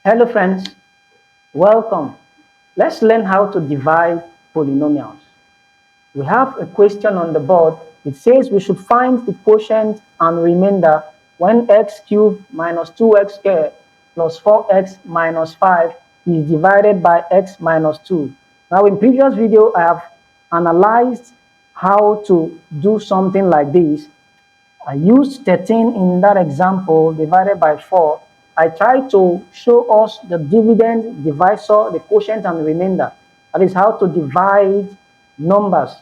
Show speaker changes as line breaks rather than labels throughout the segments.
Hello friends, welcome. Let's learn how to divide polynomials. We have a question on the board. It says we should find the quotient and remainder when x cubed minus 2x squared plus 4x minus 5 is divided by x minus 2. Now in previous video I have analyzed how to do something like this. I used 13 in that example divided by 4. I tried to show us the dividend, divisor, the quotient, and remainder. That is how to divide numbers.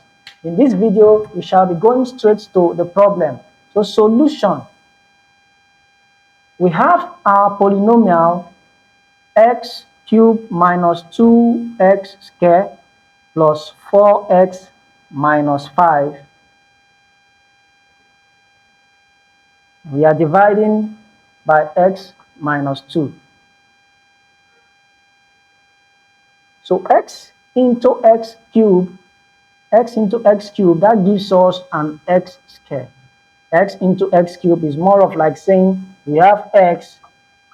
In this video, we shall be going straight to the problem. So solution. We have our polynomial x cubed minus 2x squared plus 4x minus 5. We are dividing by x minus 2. So x into x cubed, that gives us an x squared. X into x cubed is more of like saying we have x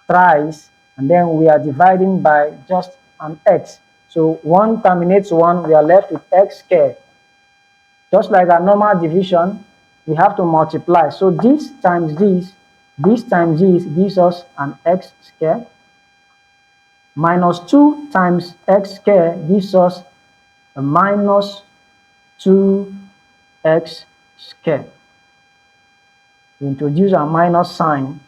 thrice and then we are dividing by just an x. So 1 terminates 1, we are left with x squared. Just like a normal division, we have to multiply. So this times this times this gives us an x squared. Minus 2 times x squared gives us a minus 2x squared. We introduce a minus sign.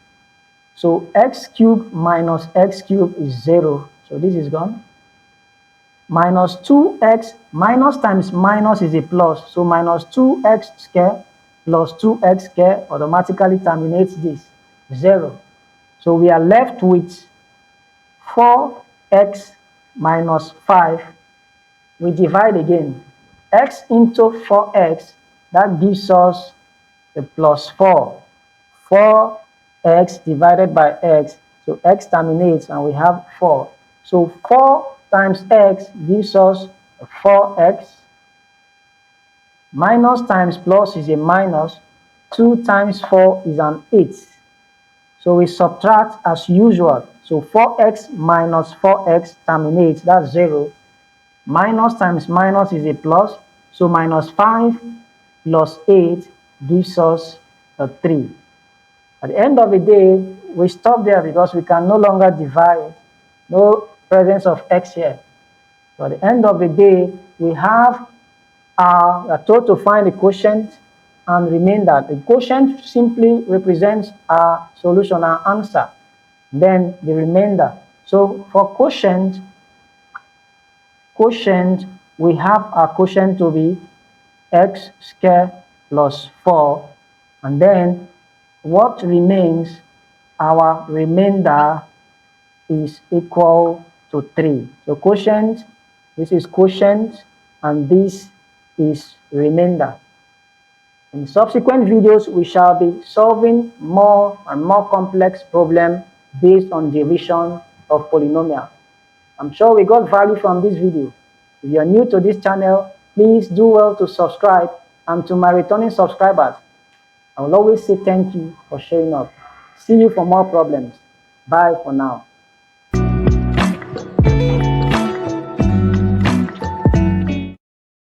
So x cubed minus x cubed is 0. So this is gone. Minus 2x, minus times minus is a plus. So minus 2x squared plus 2x squared automatically terminates this, 0. So we are left with 4x minus 5. We divide again. X into 4x, that gives us a plus 4. 4x divided by x. So x terminates and we have 4. So 4 times x gives us 4x. Minus times plus is a minus. 2 times 4 is an 8. So we subtract as usual. So 4x minus 4x terminates, that's 0. Minus times minus is a plus. So minus 5 plus 8 gives us a 3. At the end of the day, we stop there because we can no longer divide. No presence of x here. So at the end of the day, we are told to find the quotient and remainder. The quotient simply represents our solution, our answer. Then the remainder. So for quotient, we have our quotient to be x squared plus 4. And then what remains, our remainder is equal to 3. So quotient, this is quotient, and this is remainder. In subsequent videos, we shall be solving more and more complex problems based on division of polynomial. I'm sure we got value from this video. If you are new to this channel, please do well to subscribe, and to my returning subscribers, I will always say thank you for showing up. See you for more problems. Bye for now.